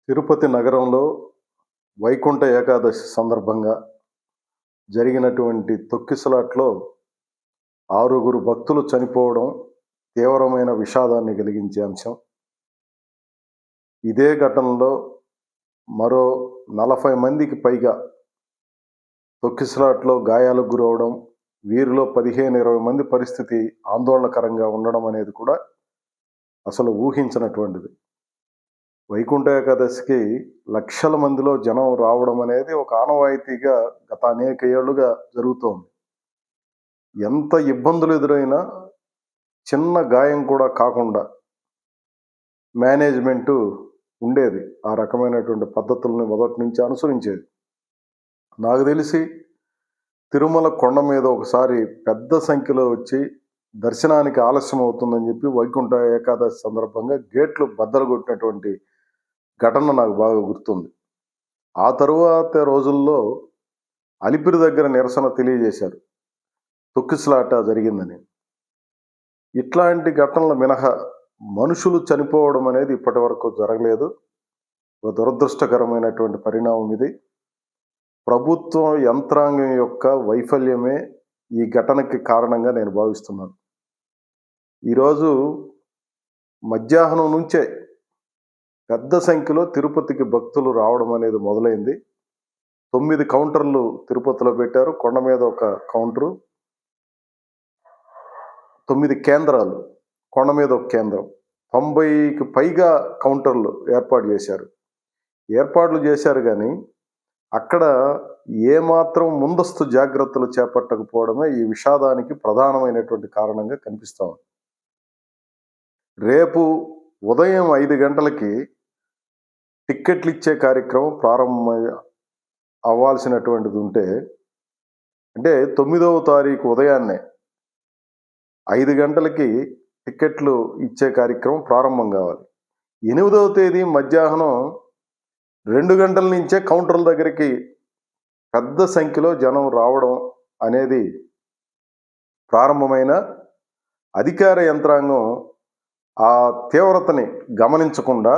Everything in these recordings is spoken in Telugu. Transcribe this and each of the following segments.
తిరుపతి నగరంలో వైకుంఠ ఏకాదశి సందర్భంగా జరిగినటువంటి తొక్కిసలాట్లో ఆరుగురు భక్తులు చనిపోవడం తీవ్రమైన విషాదాన్ని కలిగించే అంశం. ఇదే ఘటనలో మరో 40 మందికి పైగా తొక్కిసలాట్లో గాయాలకు గురవడం, వీరిలో 15-20 మంది పరిస్థితి ఆందోళనకరంగా ఉండడం అనేది కూడా అసలు ఊహించనటువంటిది. వైకుంఠ ఏకాదశికి లక్షల మందిలో జనం రావడం అనేది ఒక ఆనవాయితీగా గత అనేక ఏళ్లుగా జరుగుతోంది. ఎంత ఇబ్బందులు ఎదురైనా చిన్న గాయం కూడా కాకుండా మేనేజ్మెంటు ఉండేది. ఆ రకమైనటువంటి పద్ధతుల్ని మొదటి నుంచి అనుసరించేది. నాకు తెలిసి తిరుమల కొండ మీద ఒకసారి పెద్ద సంఖ్యలో వచ్చి దర్శనానికి ఆలస్యం అవుతుందని చెప్పి వైకుంఠ ఏకాదశి సందర్భంగా గేట్లు బద్దలు కొట్టినటువంటి ఘటన నాకు బాగా గుర్తుంది. ఆ తరువాత రోజుల్లో అలిపిరి దగ్గర నిరసన తెలియజేశారు. తొక్కిసలాట జరిగిందని. ఇట్లాంటి ఘటనలు మినహా మనుషులు చనిపోవడం అనేది ఇప్పటివరకు జరగలేదు. ఒక దురదృష్టకరమైనటువంటి పరిణామం ఇది. ప్రభుత్వం యంత్రాంగం యొక్క వైఫల్యమే ఈ ఘటనకి కారణంగా నేను భావిస్తున్నాను. ఈరోజు మధ్యాహ్నం నుంచే పెద్ద సంఖ్యలో తిరుపతికి భక్తులు రావడం అనేది మొదలైంది. 9 కౌంటర్లు తిరుపతిలో పెట్టారు. కొండ మీద ఒక కౌంటరు, 9 కేంద్రాలు, కొండ మీద ఒక కేంద్రం, 90కి పైగా కౌంటర్లు ఏర్పాట్లు చేశారు కానీ అక్కడ ఏమాత్రం ముందస్తు జాగ్రత్తలు చేపట్టకపోవడమే ఈ విషాదానికి ప్రధానమైనటువంటి కారణంగా కనిపిస్తా ఉంది. రేపు ఉదయం 5 గంటలకి టిక్కెట్లు ఇచ్చే కార్యక్రమం ప్రారంభం అవ్వాల్సినటువంటిది ఉంటే, అంటే 9వ తారీఖు ఉదయాన్నే 5 గంటలకి టిక్కెట్లు ఇచ్చే కార్యక్రమం ప్రారంభం కావాలి. 8వ తేదీ మధ్యాహ్నం 2 గంటల నుంచే కౌంటర్ల దగ్గరికి పెద్ద సంఖ్యలో జనం రావడం అనేది ప్రారంభమైన అధికార యంత్రాంగం ఆ తీవ్రతని గమనించకుండా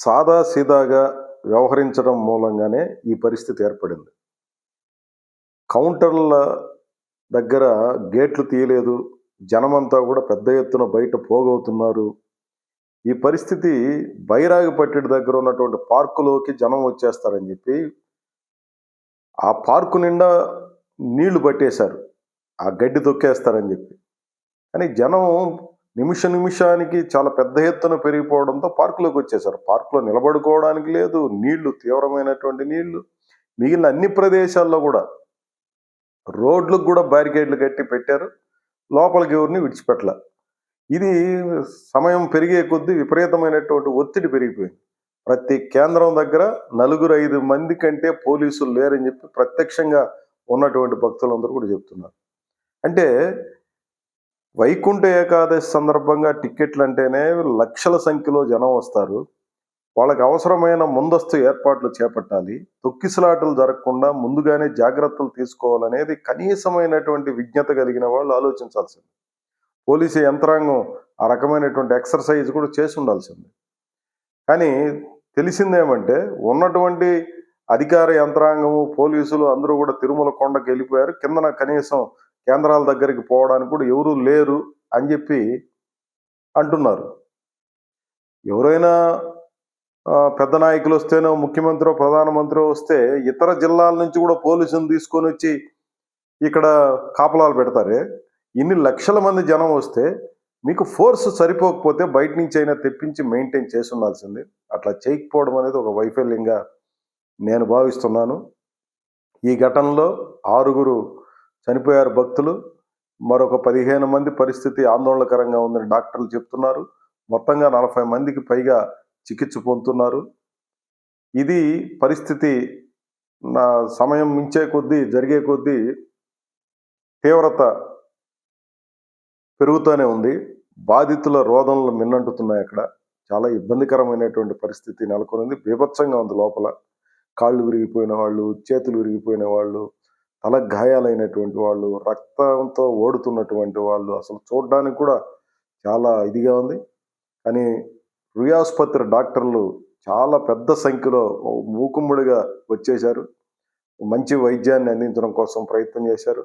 సాదాసీదాగా వ్యవహరించడం మూలంగానే ఈ పరిస్థితి ఏర్పడింది. కౌంటర్ల దగ్గర గేట్లు తీయలేదు. జనమంతా కూడా పెద్ద ఎత్తున బయట పోగవుతున్నారు. ఈ పరిస్థితి బైరాగిపట్టెడు దగ్గర ఉన్నటువంటి పార్కులోకి జనం వచ్చేస్తారని చెప్పి ఆ పార్కు నిండా నీళ్లు పట్టేశారు. ఆ గడ్డి తొక్కేస్తారని చెప్పి. కానీ జనం నిమిషానికి చాలా పెద్ద ఎత్తున పెరిగిపోవడంతో పార్కులోకి వచ్చేశారు. పార్కులో నిలబడుకోవడానికి లేదు. నీళ్లు, తీవ్రమైనటువంటి నీళ్లు. మిగిలిన అన్ని ప్రదేశాల్లో కూడా రోడ్లకు కూడా బ్యారికేడ్లు కట్టి పెట్టారు. లోపలికి ఎవరిని విడిచిపెట్టల. ఇది సమయం పెరిగే కొద్దీ విపరీతమైనటువంటి ఒత్తిడి పెరిగిపోయింది. ప్రతి కేంద్రం దగ్గర 4-5 మంది కంటే పోలీసులు లేరని చెప్పి ప్రత్యక్షంగా ఉన్నటువంటి భక్తులందరూ కూడా చెప్తున్నారు. అంటే వైకుంఠ ఏకాదశి సందర్భంగా టిక్కెట్లు అంటేనే లక్షల సంఖ్యలో జనం వస్తారు. వాళ్ళకి అవసరమైన ముందస్తు ఏర్పాట్లు చేపట్టాలి. తొక్కిసలాటలు జరగకుండా ముందుగానే జాగ్రత్తలు తీసుకోవాలనేది కనీసమైనటువంటి విజ్ఞత కలిగిన వాళ్ళు ఆలోచించాల్సింది. పోలీసు యంత్రాంగం ఆ రకమైనటువంటి ఎక్సర్సైజ్ కూడా చేసి ఉండాల్సింది. కానీ తెలిసిందేమంటే ఉన్నటువంటి అధికార యంత్రాంగము, పోలీసులు అందరూ కూడా తిరుమల కొండకి వెళ్ళిపోయారు. కిందన కనీసం కేంద్రాల దగ్గరికి పోవడానికి కూడా ఎవరూ లేరు అని చెప్పి అంటున్నారు. ఎవరైనా పెద్ద నాయకులు వస్తేనో, ముఖ్యమంత్రో, ప్రధానమంత్రో వస్తే ఇతర జిల్లాల నుంచి కూడా పోలీసులను తీసుకొని వచ్చి ఇక్కడ కాపలాలు పెడతారే. ఇన్ని లక్షల మంది జనం వస్తే మీకు ఫోర్స్ సరిపోకపోతే బయట నుంచి అయినా తెప్పించి మెయింటైన్ చేసి ఉండాల్సింది. అట్లా చేయకపోవడం అనేది ఒక వైఫల్యంగా నేను భావిస్తున్నాను. ఈ ఘటనలో 6 చనిపోయారు భక్తులు. మరొక 15 మంది పరిస్థితి ఆందోళనకరంగా ఉందని డాక్టర్లు చెప్తున్నారు. మొత్తంగా 40 మందికి పైగా చికిత్స పొందుతున్నారు. ఇది పరిస్థితి సమయం జరిగే కొద్దీ తీవ్రత పెరుగుతూనే ఉంది. బాధితుల రోదనలు మిన్నంటుతున్నాయి. అక్కడ చాలా ఇబ్బందికరమైనటువంటి పరిస్థితి నెలకొనింది. బీభత్సంగా ఉంది లోపల. కాళ్ళు విరిగిపోయిన వాళ్ళు, చేతులు విరిగిపోయిన వాళ్ళు, తల గాయాలైనటువంటి వాళ్ళు, రక్తంతో ఓడుతున్నటువంటి వాళ్ళు, అసలు చూడడానికి కూడా చాలా ఇదిగా ఉంది. కానీ రుయాస్పత్రి డాక్టర్లు చాలా పెద్ద సంఖ్యలో మూకుమ్మడిగా వచ్చేశారు. మంచి వైద్యాన్ని అందించడం కోసం ప్రయత్నం చేశారు.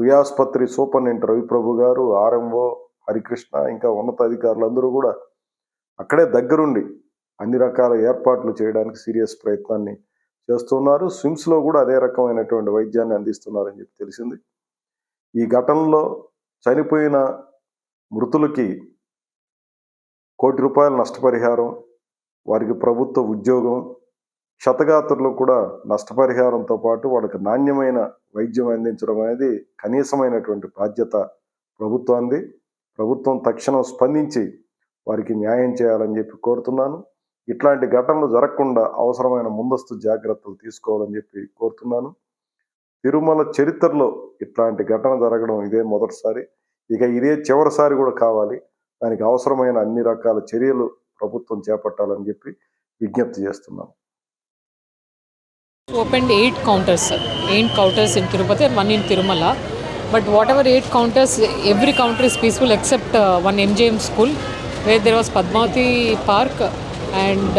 రుయాస్పత్రి సూపరింటెండెంట్ రవిప్రభు గారు, ఆర్ఎంఓ హరికృష్ణ, ఇంకా ఉన్నతాధికారులందరూ కూడా అక్కడే దగ్గరుండి అన్ని రకాల ఏర్పాట్లు చేయడానికి సీరియస్ ప్రయత్నాన్ని చేస్తున్నారు. స్విమ్స్లో కూడా అదే రకమైనటువంటి వైద్యాన్ని అందిస్తున్నారని చెప్పి తెలిసింది. ఈ ఘటనలో చనిపోయిన మృతులకి ₹1 కోటి నష్టపరిహారం, వారికి ప్రభుత్వ ఉద్యోగం, క్షతగాత్రులకు కూడా నష్టపరిహారంతో పాటు వాళ్ళకి నాణ్యమైన వైద్యం అందించడం అనేది కనీసమైనటువంటి బాధ్యత ప్రభుత్వాన్ని. ప్రభుత్వం తక్షణం స్పందించి వారికి న్యాయం చేయాలని చెప్పి కోరుతున్నాను. ఇట్లాంటి ఘటనలు జరగకుండా అవసరమైన ముందస్తు జాగ్రత్తలు తీసుకోవాలని చెప్పి కోరుతున్నాను. తిరుమల చరిత్రలో ఇట్లాంటి ఘటన జరగడం ఇదే మొదటిసారి. ఇక ఇదే చివరిసారి కూడా కావాలి. దానికి అవసరమైన అన్ని రకాల చర్యలు ప్రభుత్వం చేపట్టాలని చెప్పి విజ్ఞప్తి చేస్తున్నాను. Opened 8 counters in Tirupati and 1 in Tirumala. But whatever 8 counters, every counter is peaceful except one MJM school where there was Padmavati Park and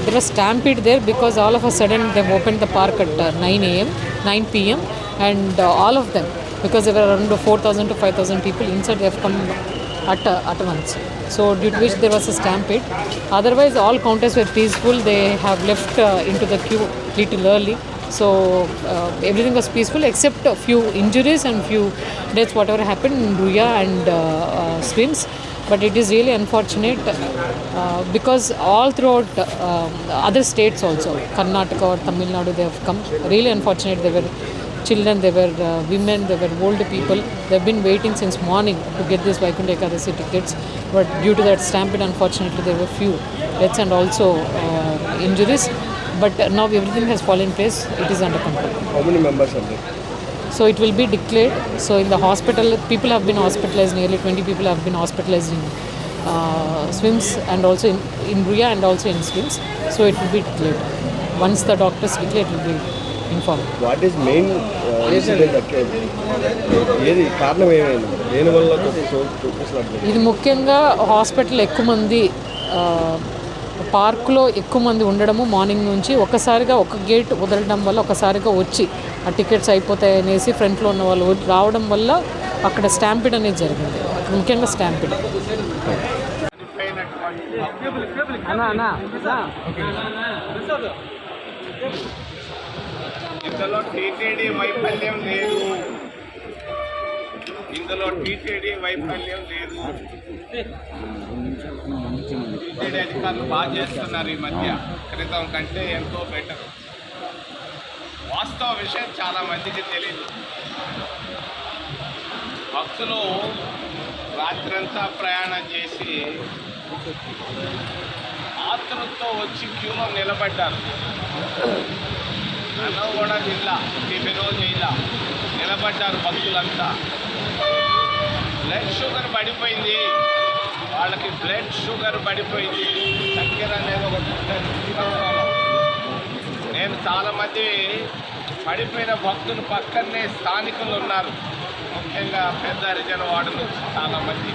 there was stampede there because all of a sudden they've opened the park at 9 p.m. and all of them, because there were around 4,000 to 5,000 people inside, they have come at once. So due to which there was a stampede. Otherwise all counters were peaceful. They have left into the queue little early. So everything was peaceful except a few injuries and few deaths whatever happened in Ruya and Swims. But it is really unfortunate because all throughout other states also, Karnataka or Tamil Nadu, they have come. Really unfortunate. They were children, they were women, they were old people. They've been waiting since morning to get this Vaikunta Ekadasi tickets. But due to that stampede, unfortunately, there were few deaths and also injuries. But now everything has fallen in place. It is under control. How many members are there? So it will be declared. So in the hospital, people have been hospitalized. Nearly 20 people have been hospitalized in Swims and also in Ruya and also in Swims. So it will be declared. Once the doctors declare, it will be informed. What is main incident occurred? ఏది కారణం ఏమైంది? దేనివల్ల చూపిస్తున్నారు? ఇది ముఖ్యంగా హాస్పిటల్ ఎక్కువ మంది, పార్కులో ఎక్కువ మంది ఉండడము, మార్నింగ్ నుంచి ఒకసారిగా ఒక గేట్ వదలడం వల్ల ఒకసారిగా వచ్చి ఆ టికెట్స్ అయిపోతాయి అనేసి ఫ్రంట్లో ఉన్న వాళ్ళు రావడం వల్ల అక్కడ స్టాంపిడ్ అనేది జరిగింది. ముఖ్యంగా స్టాంపిడ్. ఇందులో టీటీడీ వైఫల్యం లేదు. టీటీడీ అధికారులు బాగా చేస్తున్నారు. ఈ మధ్య క్రితం కంటే ఎంతో బెటర్. వాస్తవ విషయం చాలా మందికి తెలియదు. భక్తులు రాత్రంతా ప్రయాణం చేసి ఆతృతతో వచ్చి క్యూలో నిలబడ్డారు. అన్నం కూడా జిల్లా టిఫినో జిల్లా నిలబడ్డారు భక్తులంతా. బ్లడ్ షుగర్ పడిపోయింది వాళ్ళకి, బ్లడ్ షుగర్ పడిపోయింది. చక్కెర అనేది ఒకటి ఉంటుంది. నేను చాలామంది పడిపోయిన భక్తులు పక్కనే స్థానికులు ఉన్నారు, ముఖ్యంగా పెద్ద హరిజన వార్డు నుంచి చాలామంది.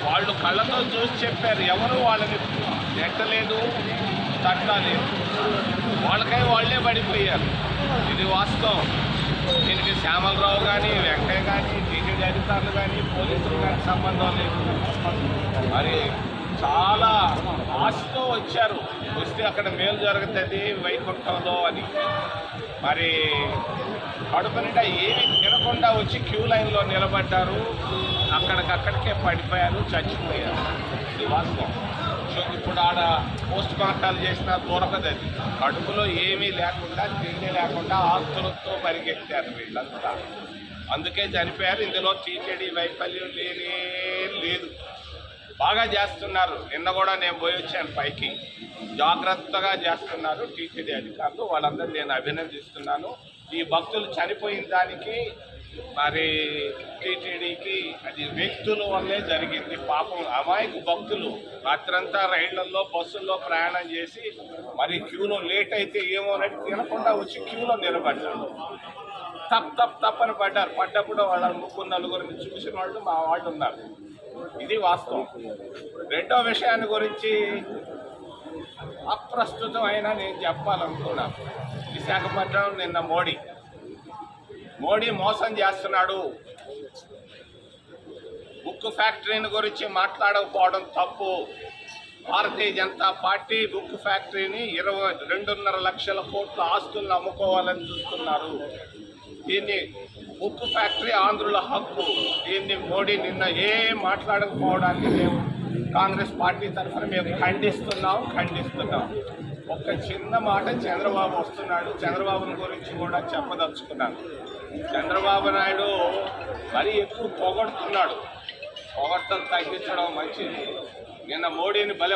వాళ్ళు కళ్ళతో చూసి చెప్పారు, ఎవరు వాళ్ళని నెట్టలేదు, తట్టలేదు, వాళ్ళకై వాళ్ళే పడిపోయారు. ఇది వాస్తవం. దీనికి శ్యామలరావు కానీ, వెంకయ్య కానీ, టీటీడీ అధికారులు కానీ, పోలీసులు కానీ సంబంధం లేదు. మరి చాలా ఆశతో వచ్చారు, వస్తే అక్కడ మేలు జరుగుతుంది వైకుంఠంలో అని. మరి కడుపు నిండా ఏమీ తినకుండా వచ్చి క్యూ లైన్లో నిలబడ్డారు. అక్కడికక్కడికే పడిపోయారు, చచ్చిపోయారు. ఇది వాస్తవం. ఇప్పుడు ఆడ పోస్ట్ మార్టాలు చేసినా దొరకదు. అది కడుపులో ఏమీ లేకుండా, తిండి లేకుండా ఆస్తులతో పరిగెత్తారు వీళ్ళంతా, అందుకే చనిపోయారు. ఇందులో టీటీడీ వైఫల్యం లేదు. బాగా చేస్తున్నారు. నిన్న కూడా నేను పోయి వచ్చాను పైకి, జాగ్రత్తగా చేస్తున్నారు టీటీడీ అధికారులు. వాళ్ళందరూ నేను అభినందిస్తున్నాను. ఈ భక్తులు చనిపోయిన దానికి మరి టీటీడీకి అది వ్యక్తుల వల్లే జరిగింది. పాపం అమాయకు భక్తులు రాత్రంతా రైళ్లలో, బస్సుల్లో ప్రయాణం చేసి మరి క్యూలో లేట్ అయితే ఏమోనట్టు తినకుండా వచ్చి క్యూలో నిలబడ్డారు. తప్పని పడ్డారు. పడ్డప్పుడు వాళ్ళ 3-4 చూసిన వాళ్ళు మా వాళ్ళు ఉన్నారు. ఇది వాస్తవం. రెండో విషయాన్ని గురించి అప్రస్తుతం అయినా నేను చెప్పాలనుకున్నాను. విశాఖపట్నం నిన్న మోడీ మోసం చేస్తున్నాడు. బుక్ ఫ్యాక్టరీని గురించి మాట్లాడకపోవడం తప్పు. భారతీయ జనతా పార్టీ బుక్ ఫ్యాక్టరీని 22.5 లక్షల కోట్ల ఆస్తులను అమ్ముకోవాలని చూస్తున్నారు. దీన్ని బుక్ ఫ్యాక్టరీ ఆంధ్రుల హక్కు. దీన్ని మోడీ నిన్న ఏం మాట్లాడకపోవడాన్ని మేము కాంగ్రెస్ పార్టీ తరఫున మేము ఖండిస్తున్నాం. ఒక చిన్న మాట, చంద్రబాబు వస్తున్నాడు, చంద్రబాబుని గురించి కూడా చెప్పదలుచుకున్నాను. చంద్రబాబు నాయుడు మరీ ఎక్కువ పొగడుతున్నాడు. పొగడ్తలు తగ్గించడం మంచిది. నిన్న మోడీని బలె